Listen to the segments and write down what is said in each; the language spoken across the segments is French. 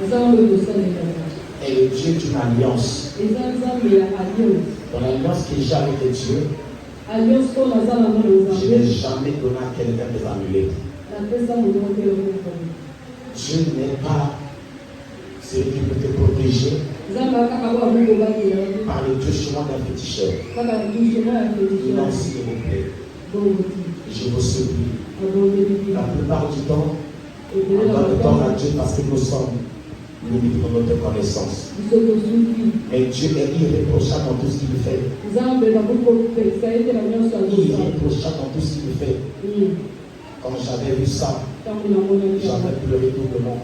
est le Dieu d'une alliance. Ton alliance qui est jamais avec Dieu, je n'ai jamais donné à quelqu'un de l'annuler. Dieu n'est pas celui qui peut te protéger par le touchement d'un petit chef. Non, s'il vous plaît. Je vous supplie. La plupart du temps, on donne tort à Dieu parce que nous sommes limités dans notre connaissance. Mais Dieu est irréprochable dans tout ce qu'il fait. Irréprochable dans tout ce qu'il fait. Quand j'avais vu ça, j'avais pleuré doublement.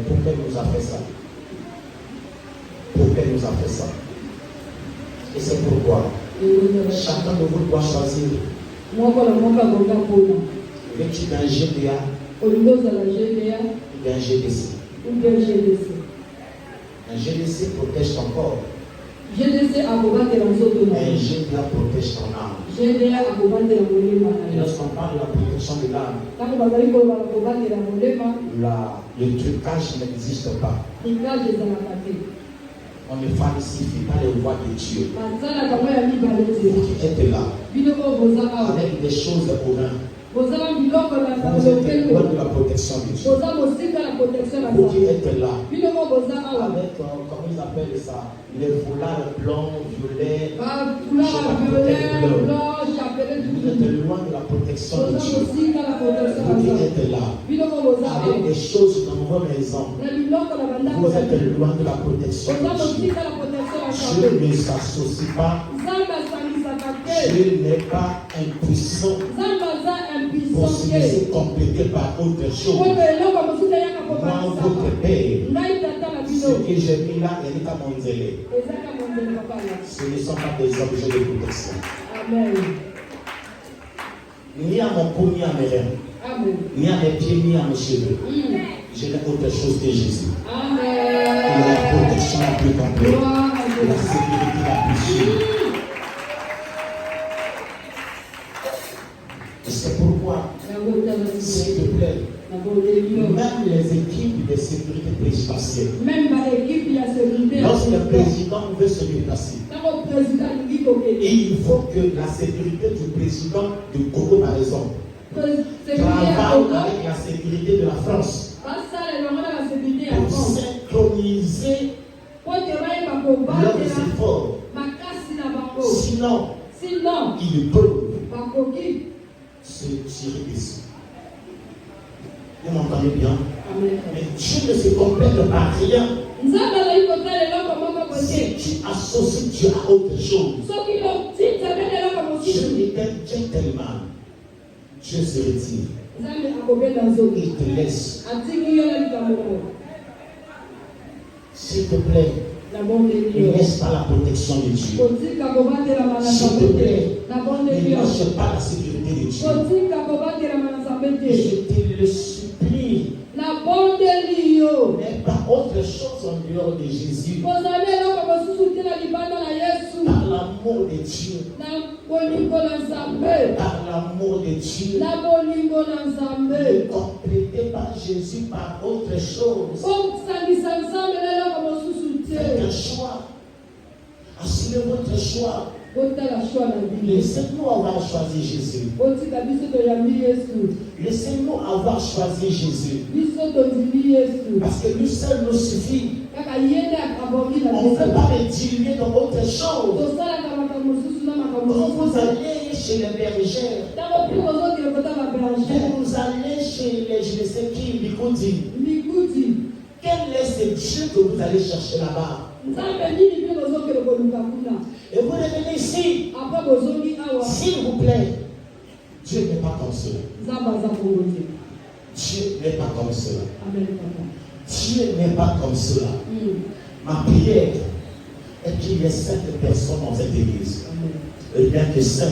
Pourquoi il nous a fait ça? Pourquoi il nous a fait ça? Et c'est pourquoi chacun de vous doit choisir l'étude d'un GDA ou d'un GDC. Un GDC protège ton corps. Un GDA protège ton âme. Et lorsqu'on parle de la protection de l'âme, le trucage n'existe pas. On ne falsifie pas les voies de Dieu. Vous qui êtes là, avec des choses aux mains, vous êtes loin de la protection de Dieu. Vous qui êtes là, avec, comment ils appellent ça, les foulards blancs, violets, vous êtes loin de la protection de Dieu. Vous qui êtes là, avec des choses dans vos maisons, vous êtes loin de la protection de Dieu. Dieu ne s'associe pas. Dieu n'est pas impuissant pour se laisser compléter par autre chose. Moi, votre Père, ce que j'ai mis là, il est à mon zélé. Ce ne sont pas des objets de protection. Amen. Ni à mon cou, ni à mes reins, ni à mes pieds, ni à mes cheveux. Je n'ai autre chose que Jésus. Amen. Il a la protection la plus complète, la sécurité la plus sûre. Et c'est pourquoi, s'il te plaît, même les équipes de sécurité présidentielle, lorsque le président veut se déplacer, il faut que la sécurité du président du Congo, par exemple, travaille avec la sécurité de la France pour synchroniser leurs efforts. Sinon, ils peuvent se tirer dessus. Vous m'entendez bien? Mais Dieu ne se complète par rien. Si tu associes Dieu à autre chose, Dieu est un gentleman. Dieu se retire. Il te laisse. S'il te plaît, ne laisse pas la protection de Dieu. S'il te plaît, ne lâche pas la sécurité de Dieu. Je te le supplie. N'aie pas autre chose en dehors de Jésus. Par l'amour de Dieu. Par l'amour de Dieu. Ne complétez pas Jésus par autre chose. Faites un choix. Assumez votre choix. Laissez-nous avoir choisi Jésus. Laissez-nous avoir choisi Jésus. Parce que lui seul nous suffit. On ne peut pas le diluer dans autre chose. Quand vous allez chez les bergères, vous allez chez les je ne sais qui, Bikoudi. Quel est ce Dieu que vous allez chercher là-bas? Et vous revenez ici. S'il vous plaît, Dieu n'est pas comme cela. Dieu n'est pas comme cela. Dieu n'est pas comme cela. Ma prière est qu'il y ait 7 personnes dans cette église. Et bien que 5,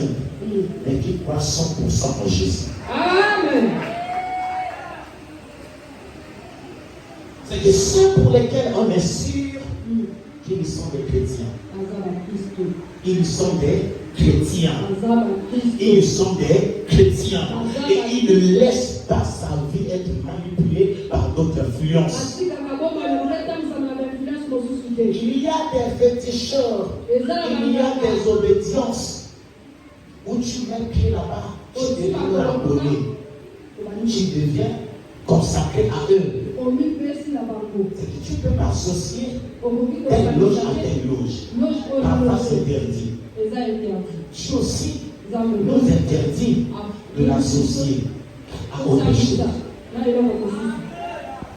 mais qui croient 100% en Jésus. Amen. C'est que ceux pour lesquels on est sûr qu'ils sont des chrétiens. Ils sont des chrétiens. Ils sont des chrétiens. Et ils ne laissent pas sa vie être manipulée par d'autres influence. Il y a des féticheurs, il y a des obédiences où tu mets pied là-bas, tu deviens abonné, tu deviens consacré à eux. C'est que tu peux m'associer telle loge à telle loge. Parfois c'est interdit. Tu aussi nous interdit de l'associer au péché.